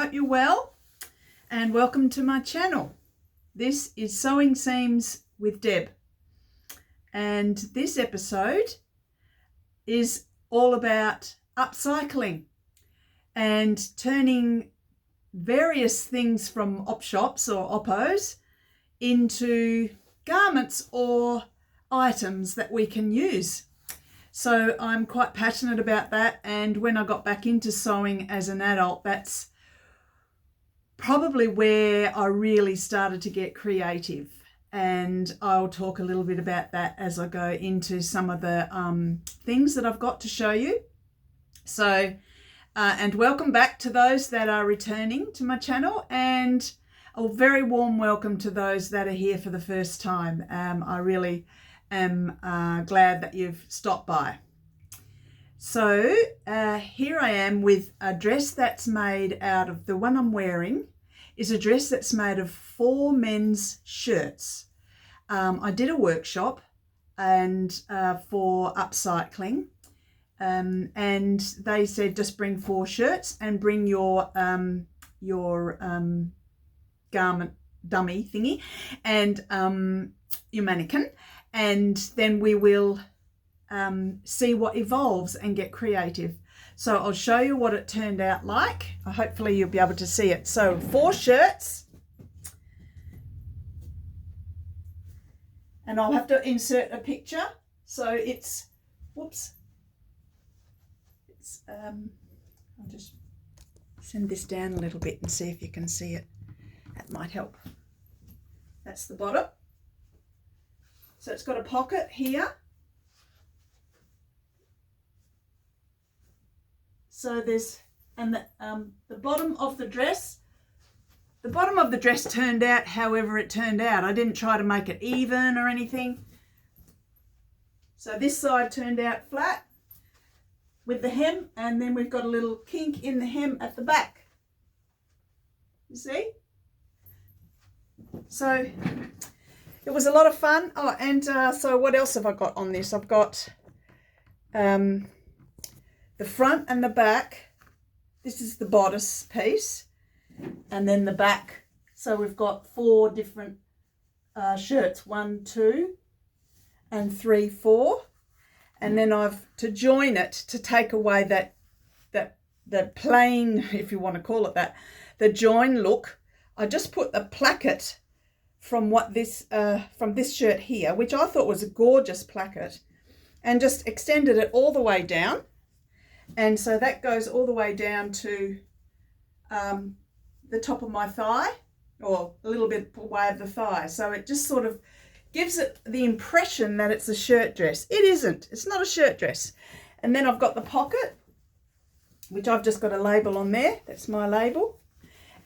hope you're well and welcome to my channel. This is Sewing Seams with Deb, and this episode is all about upcycling and turning various things from op shops or oppos into garments or items that we can use. So I'm quite passionate about that, and when I got back into sewing as an adult, that's probably where I really started to get creative, and I'll talk a little bit about that as I go into some of the things that I've got to show you. So and welcome back to those that are returning to my channel, and a very warm welcome to those that are here for the first time. I really am glad that you've stopped by. So here I am with a dress that's made out of, the one I'm wearing is a dress that's made of 4 men's shirts. I did a workshop and for upcycling, and they said just bring 4 shirts and bring your garment dummy thingy and your mannequin, and then we will see what evolves and get creative. So I'll show you what it turned out like. Hopefully you'll be able to see it. So 4 shirts, and I'll have to insert a picture. So it's, whoops, it's I'll just send this down a little bit and see if you can see it. That might help. That's the bottom. So it's got a pocket here. So there's, and the bottom of the dress turned out however it turned out. I didn't try to make it even or anything. So this side turned out flat with the hem, and then we've got a little kink in the hem at the back. You see? So it was a lot of fun. Oh, and so what else have I got on this? I've got the front and the back. This is the bodice piece, and then the back. So we've got 4 different shirts, 1, 2, and 3, 4. And then I've, to join it, to take away that plain, if you want to call it that, the join look, I just put the placket from from this shirt here, which I thought was a gorgeous placket, and just extended it all the way down. And so that goes all the way down to the top of my thigh, or a little bit away of the thigh. So it just sort of gives it the impression that it's a shirt dress. It isn't. It's not a shirt dress. And then I've got the pocket, which I've just got a label on there. That's my label.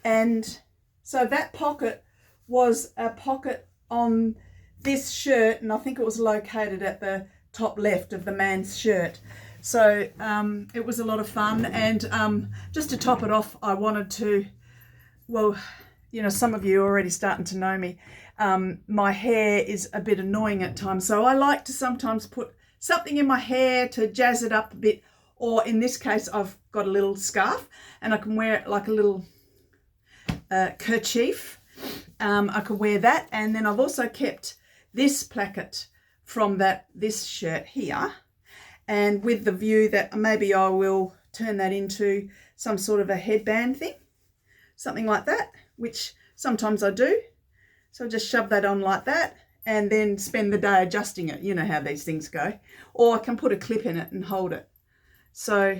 And so that pocket was a pocket on this shirt, and I think it was located at the top left of the man's shirt. So it was a lot of fun, and just to top it off, I wanted to, well, you know, some of you are already starting to know me. My hair is a bit annoying at times, so I like to sometimes put something in my hair to jazz it up a bit, or in this case, I've got a little scarf, and I can wear it like a little kerchief. I could wear that, and then I've also kept this placket from this shirt here, and with the view that maybe I will turn that into some sort of a headband thing, something like that, which sometimes I do. So I just shove that on like that and then spend the day adjusting it. You know how these things go. Or I can put a clip in it and hold it. So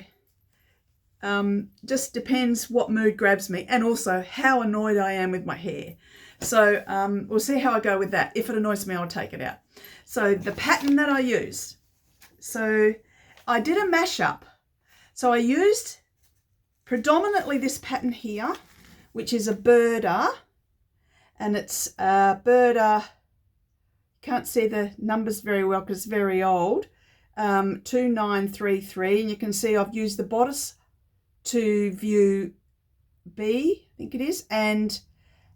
just depends what mood grabs me, and also how annoyed I am with my hair. So we'll see how I go with that. If it annoys me, I'll take it out. So the pattern that I used. So I did a mashup. So I used predominantly this pattern here, which is a Burda, and it's Burda, can't see the numbers very well because it's very old, 2933, and you can see I've used the bodice to view B, I think it is, and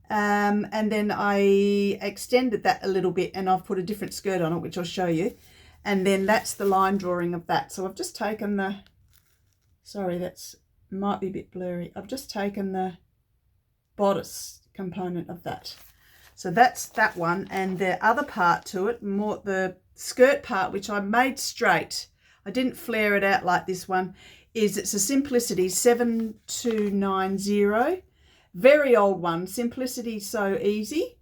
then I extended that a little bit, and I've put a different skirt on it, which I'll show you. And then that's the line drawing of that. So I've just taken the, sorry, that's might be a bit blurry. I've just taken the bodice component of that. So that's that one, and the other part to it, more the skirt part, which I made straight. I didn't flare it out like this one. It's a Simplicity 7290. Very old one. Simplicity So Easy.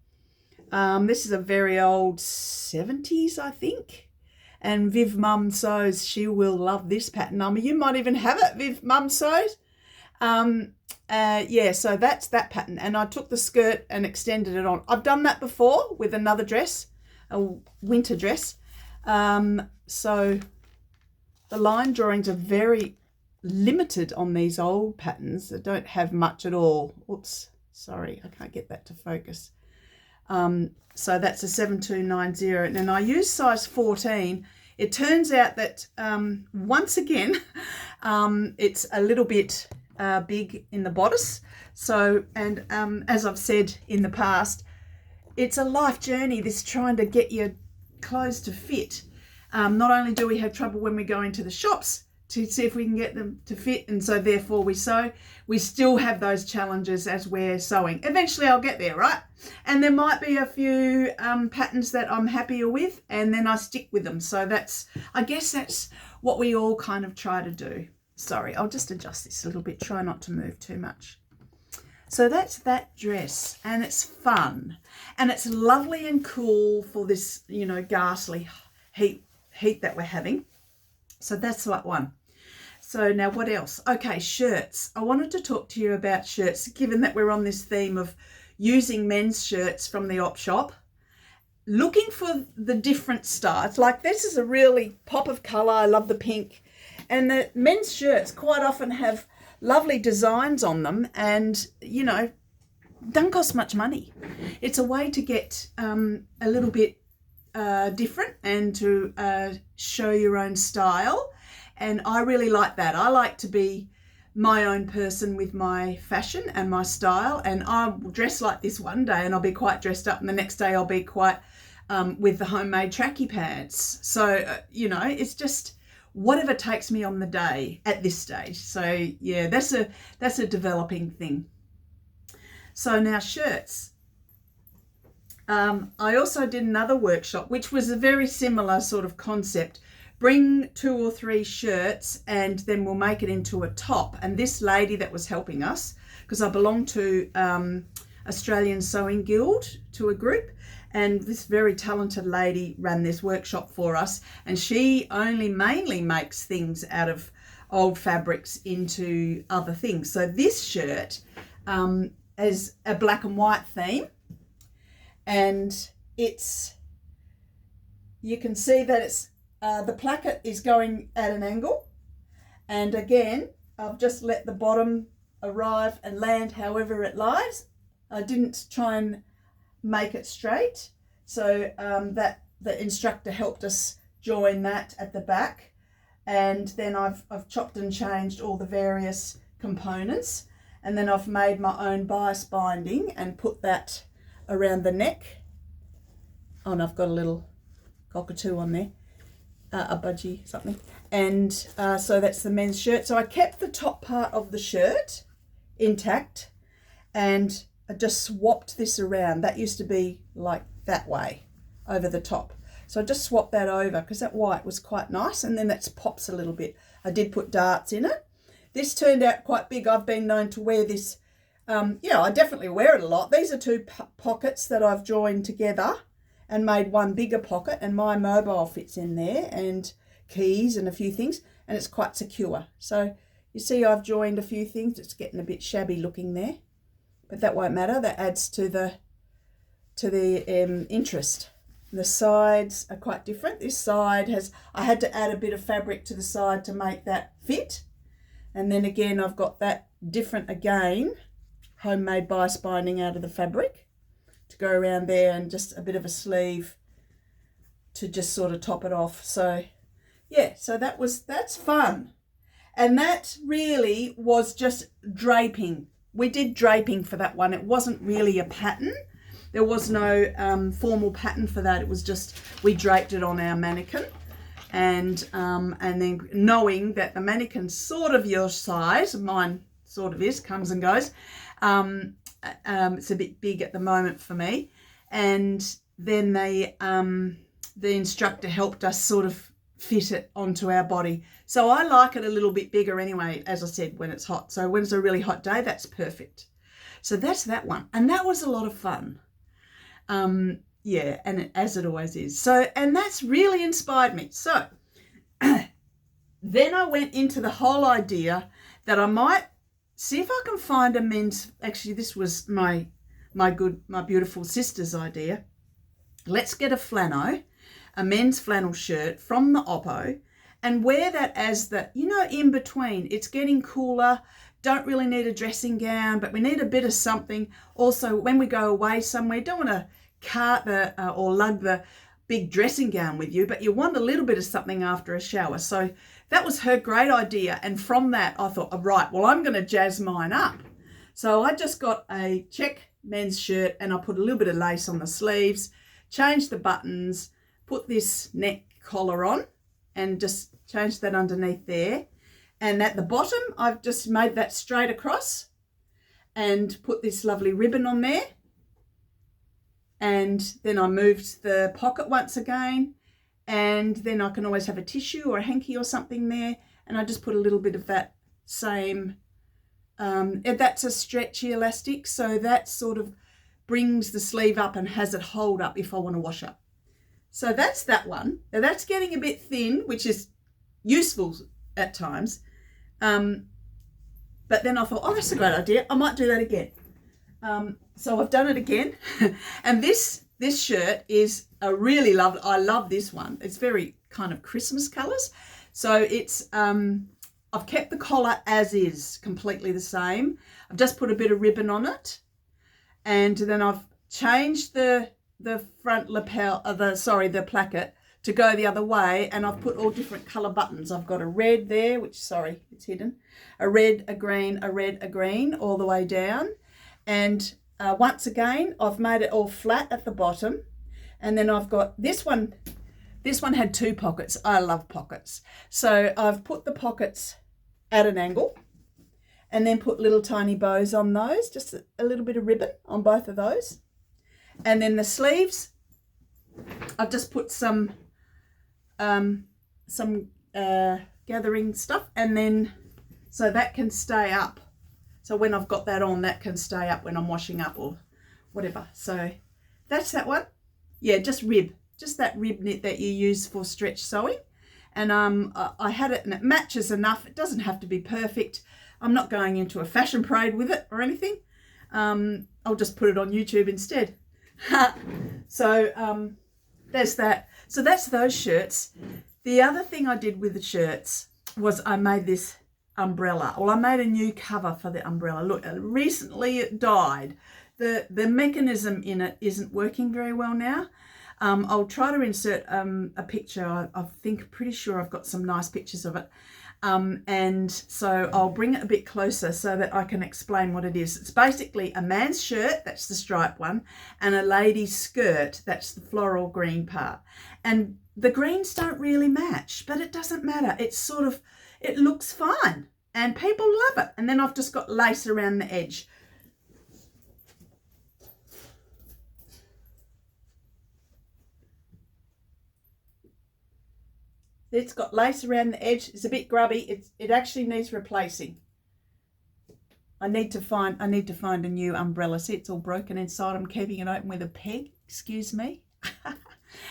This is a very old 70s, I think. And Viv Mum Sews, she will love this pattern. I mean, you might even have it, Viv Mum Sews. Yeah, so that's that pattern. And I took the skirt and extended it on. I've done that before with another dress, a winter dress. So the line drawings are very limited on these old patterns that don't have much at all. Oops, sorry, I can't get that to focus. So that's a 7290, and I use size 14. It turns out that once again, it's a little bit big in the bodice. So, and as I've said in the past, it's a life journey, this trying to get your clothes to fit. Not only do we have trouble when we go into the shops to see if we can get them to fit, and so therefore we sew, we still have those challenges as we're sewing. Eventually I'll get there, right? And there might be a few patterns that I'm happier with, and then I stick with them. So that's, I guess that's what we all kind of try to do. Sorry, I'll just adjust this a little bit, try not to move too much. So that's that dress, and it's fun, and it's lovely and cool for this, you know, ghastly heat that we're having. So that's that one. So now what else? Okay, shirts. I wanted to talk to you about shirts, given that we're on this theme of using men's shirts from the op shop, looking for the different styles. Like this is a really pop of colour. I love the pink. And the men's shirts quite often have lovely designs on them, and, you know, don't cost much money. It's a way to get a little bit different and to show your own style, and I really like that. I like to be my own person with my fashion and my style, and I'll dress like this one day and I'll be quite dressed up, and the next day I'll be quite with the homemade tracky pants. So you know, it's just whatever takes me on the day at this stage. So yeah, that's a developing thing. So now shirts. I also did another workshop, which was a very similar sort of concept. Bring 2 or 3 shirts and then we'll make it into a top. And this lady that was helping us, because I belong to Australian Sewing Guild, to a group, and this very talented lady ran this workshop for us, and she mainly makes things out of old fabrics into other things. So this shirt is a black and white theme, and it's, you can see that it's the placket is going at an angle, and again I've just let the bottom arrive and land however it lies. I didn't try and make it straight, so that the instructor helped us join that at the back, and then I've chopped and changed all the various components, and then I've made my own bias binding and put that around the neck. Oh, and I've got a little cockatoo on there, a budgie something, and so that's the men's shirt. So I kept the top part of the shirt intact, and I just swapped this around. That used to be like that way over the top, so I just swapped that over because that white was quite nice, and then that pops a little bit. I did put darts in it. This turned out quite big. I've been known to wear this, yeah, I definitely wear it a lot. These are 2 pockets that I've joined together and made one bigger pocket, and my mobile fits in there, and keys and a few things, and it's quite secure. So you see I've joined a few things. It's getting a bit shabby looking there, but that won't matter. That adds to the interest. The sides are quite different. This side has, I had to add a bit of fabric to the side to make that fit, and then again I've got that different again, homemade bias binding out of the fabric to go around there, and just a bit of a sleeve to just sort of top it off. So yeah, so that's fun, and that really was just draping. We did draping for that one. It wasn't really a pattern. There was no formal pattern for that. It was just, we draped it on our mannequin, and then knowing that the mannequin's sort of your size, mine sort of is, comes and goes, it's a bit big at the moment for me. And then the instructor helped us sort of fit it onto our body. So I like it a little bit bigger anyway, as I said, when it's hot. So when it's a really hot day, that's perfect. So that's that one. And that was a lot of fun. Yeah, and as it always is. So, and that's really inspired me. So then I went into the whole idea that I might see if I can find a men's, actually this was my beautiful sister's idea. Let's get a men's flannel shirt from the Oppo and wear that as the, in between. It's getting cooler, don't really need a dressing gown, but we need a bit of something. Also, when we go away somewhere, don't want to cart or lug the big dressing gown with you, but you want a little bit of something after a shower. So that was her great idea. And from that, I thought, right, well, I'm going to jazz mine up. So I just got a check men's shirt and I put a little bit of lace on the sleeves, changed the buttons, put this neck collar on and just changed that underneath there. And at the bottom, I've just made that straight across and put this lovely ribbon on there. And then I moved the pocket once again, and then I can always have a tissue or a hanky or something there. And I just put a little bit of that same, that's a stretchy elastic. So that sort of brings the sleeve up and has it hold up if I want to wash up. So that's that one. Now that's getting a bit thin, which is useful at times. But then I thought, oh, that's a great idea. I might do that again. So I've done it again. And this shirt is I love this one. It's very kind of Christmas colours. So it's, I've kept the collar as is, completely the same. I've just put a bit of ribbon on it. And then I've changed the front lapel, the placket to go the other way. And I've put all different colour buttons. I've got a red there, it's hidden. A red, a green, all the way down. And once again, I've made it all flat at the bottom. And then I've got this one. This one had 2 pockets. I love pockets. So I've put the pockets at an angle and then put little tiny bows on those, just a little bit of ribbon on both of those. And then the sleeves, I've just put some gathering stuff, and then so that can stay up. So when I've got that on, that can stay up when I'm washing up or whatever. So that's that one. Yeah, just that rib knit that you use for stretch sewing. And I had it and it matches enough. It doesn't have to be perfect. I'm not going into a fashion parade with it or anything. I'll just put it on YouTube instead. So there's that. So that's those shirts. The other thing I did with the shirts was I made this umbrella. Well, I made a new cover for the umbrella. Look, recently it died. The mechanism in it isn't working very well now. I'll try to insert a picture. Pretty sure I've got some nice pictures of it. And so I'll bring it a bit closer so that I can explain what it is. It's basically a man's shirt, that's the striped one, and a lady's skirt, that's the floral green part. And the greens don't really match, but it doesn't matter. It's sort of, it looks fine and people love it. And then I've just got lace around the edge. It's got lace around the edge. It's a bit grubby. It actually needs replacing. I need to find a new umbrella. See, it's all broken inside. I'm keeping it open with a peg. Excuse me.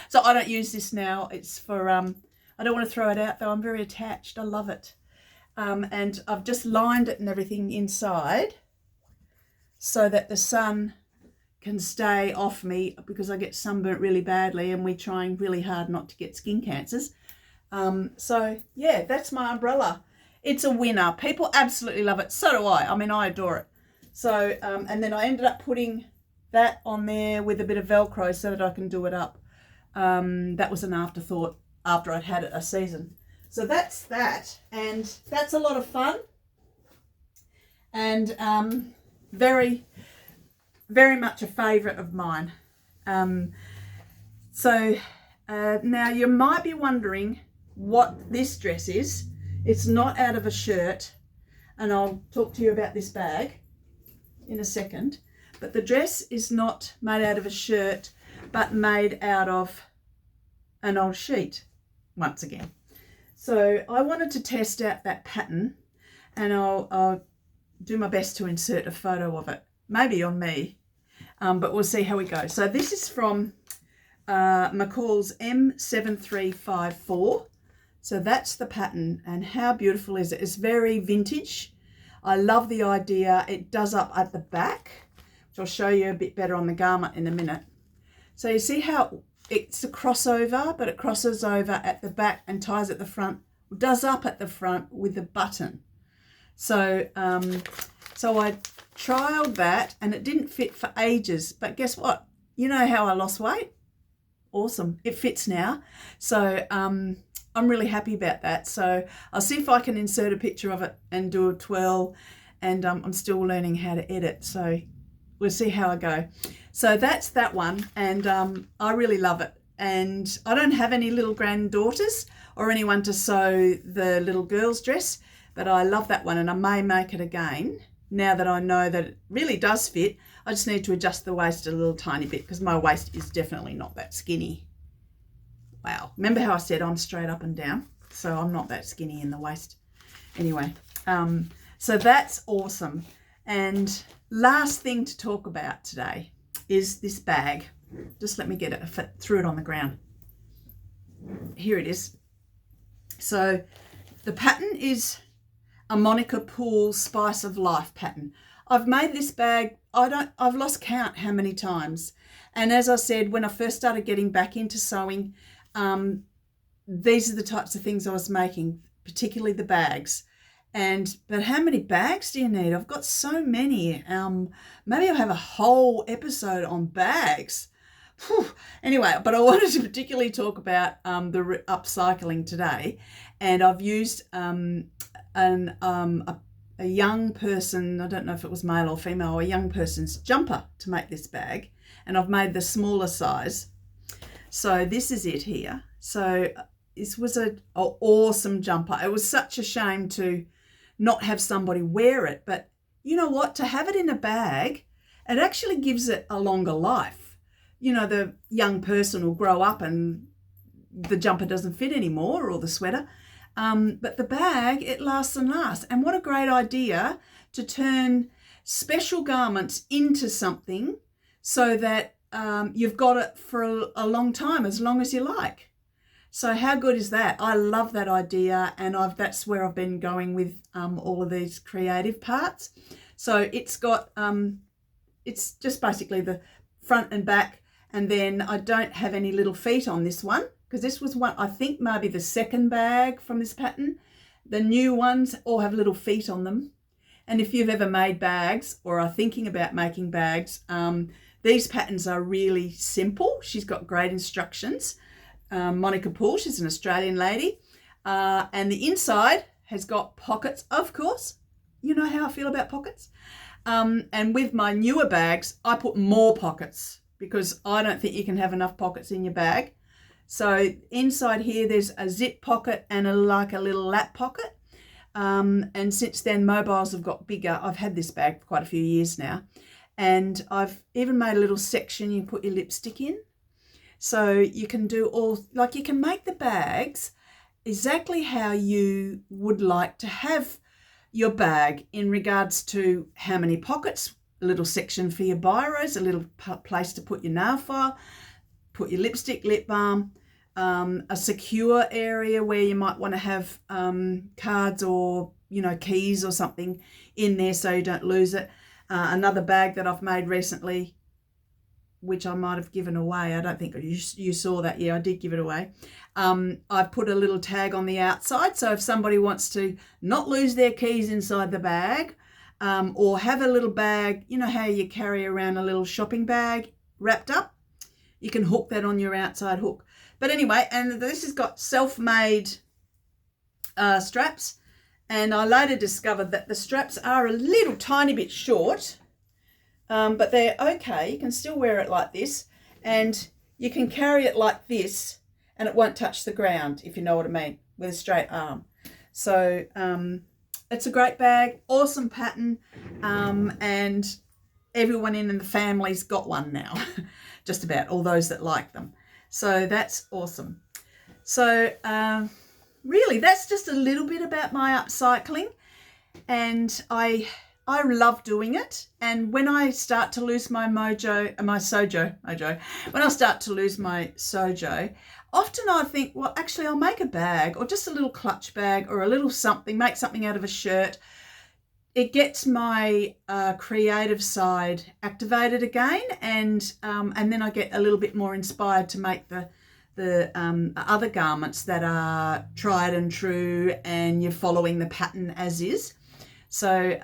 So I don't use this now. It's for I don't want to throw it out though. I'm very attached. I love it. And I've just lined it and everything inside so that the sun can stay off me, because I get sunburnt really badly and we're trying really hard not to get skin cancers. So yeah, that's my umbrella. It's a winner. People absolutely love it. So do I. I mean, I adore it. So, and then I ended up putting that on there with a bit of Velcro so that I can do it up. That was an afterthought after I'd had it a season. So that's that. And that's a lot of fun. And very, very much a favourite of mine. So now you might be wondering what this dress is. It's not out of a shirt, and I'll talk to you about this bag in a second, but the dress is not made out of a shirt, but made out of an old sheet once again. So I wanted to test out that pattern, and I'll do my best to insert a photo of it, maybe on me, but we'll see how we go. So this is from McCalls M7355. So that's the pattern, and how beautiful is it? It's very vintage. I love the idea. It does up at the back, which I'll show you a bit better on the garment in a minute. So you see how it's a crossover, but it crosses over at the back and ties at the front, does up at the front with a button. So so I trialed that and it didn't fit for ages, but guess what? You know how I lost weight? Awesome, it fits now. So I'm really happy about that. So I'll see if I can insert a picture of it and do a twirl, and I'm still learning how to edit, so we'll see how I go. So that's that one, and I really love it. And I don't have any little granddaughters or anyone to sew the little girl's dress, but I love that one, and I may make it again now that I know that it really does fit. I just need to adjust the waist a little tiny bit because my waist is definitely not that skinny. Wow, remember how I said I'm straight up and down? So I'm not that skinny in the waist. Anyway, so that's awesome. And last thing to talk about today is this bag. Just let me get it, threw it on the ground. Here it is. So the pattern is a Poole Spice of Life pattern. I've made this bag, I've lost count how many times. And as I said, when I first started getting back into sewing, these are the types of things I was making, particularly the bags. But how many bags do you need? I've got so many. Maybe I'll have a whole episode on bags. Whew. Anyway, but I wanted to particularly talk about the upcycling today, and I've used a young person, I don't know if it was male or female, a young person's jumper to make this bag, and I've made the smaller size. So this is it here. So this was an awesome jumper. It was such a shame to not have somebody wear it, but you know what, to have it in a bag, it actually gives it a longer life. You know, the young person will grow up and the jumper doesn't fit anymore, or the sweater, but the bag, it lasts and lasts. And what a great idea to turn special garments into something so that you've got it for a long time, as long as you like. So how good is that? I love that idea, and that's where I've been going with all of these creative parts. So it's got, it's just basically the front and back, and then I don't have any little feet on this one, because this was one, I think maybe the second bag from this pattern. The new ones all have little feet on them. And if you've ever made bags or are thinking about making bags, these patterns are really simple. She's got great instructions. Poole, she's an Australian lady. And the inside has got pockets, of course. You know how I feel about pockets. And with my newer bags, I put more pockets because I don't think you can have enough pockets in your bag. So inside here, there's a zip pocket and a little lap pocket. And since then, mobiles have got bigger. I've had this bag for quite a few years now. And I've even made a little section you put your lipstick in. So you can do you can make the bags exactly how you would like to have your bag in regards to how many pockets, a little section for your biros, a little place to put your nail file, put your lipstick, lip balm, a secure area where you might want to have cards or, keys or something in there so you don't lose it. Another bag that I've made recently, which I might have given away. I don't think you saw that. Yeah, I did give it away. I put a little tag on the outside. So if somebody wants to not lose their keys inside the bag, or have a little bag, you know how you carry around a little shopping bag wrapped up? You can hook that on your outside hook. But anyway, and this has got self-made straps. And I later discovered that the straps are a little tiny bit short, but they're okay. You can still wear it like this, and you can carry it like this and it won't touch the ground, if you know what I mean, with a straight arm. So it's a great bag, awesome pattern, and everyone in the family's got one now, just about all those that like them. So that's awesome. So really, that's just a little bit about my upcycling, and I love doing it. And when I start to lose my mojo, when I start to lose my sojo, often I think, well, actually I'll make a bag, or just a little clutch bag, or a little something, make something out of a shirt. It gets my creative side activated again, and then I get a little bit more inspired to make the other garments that are tried and true, and you're following the pattern as is. So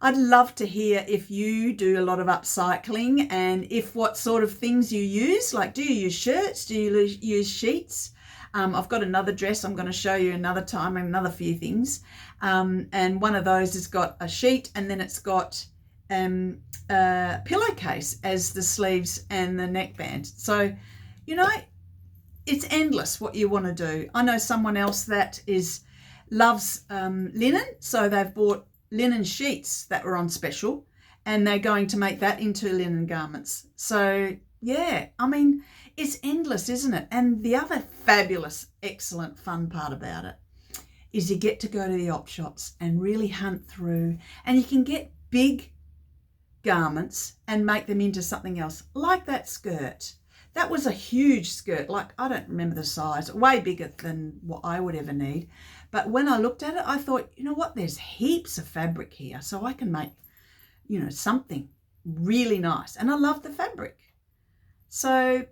I'd love to hear if you do a lot of upcycling, and if what sort of things you use. Like, do you use shirts? Do you use sheets? I've got another dress I'm going to show you another time, and another few things. And one of those has got a sheet, and then it's got a pillowcase as the sleeves and the neckband. So, you know, it's endless what you want to do. I know someone else that loves linen, so they've bought linen sheets that were on special, and they're going to make that into linen garments. So yeah, I mean, it's endless, isn't it? And the other fabulous, excellent, fun part about it is you get to go to the op shops and really hunt through, and you can get big garments and make them into something else, like that skirt. That was a huge skirt, like, I don't remember the size, way bigger than what I would ever need. But when I looked at it, I thought, you know what, there's heaps of fabric here, so I can make, you know, something really nice. And I love the fabric. So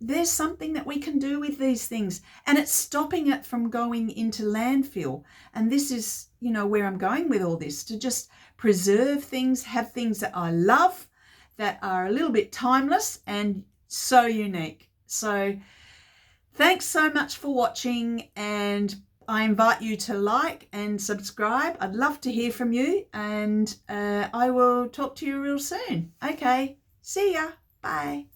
there's something that we can do with these things, and it's stopping it from going into landfill. And this is, you know, where I'm going with all this, to just preserve things, have things that I love, that are a little bit timeless and so unique. So thanks so much for watching, and I invite you to like and subscribe. I'd love to hear from you, and I will talk to you real soon. Okay, see ya. Bye.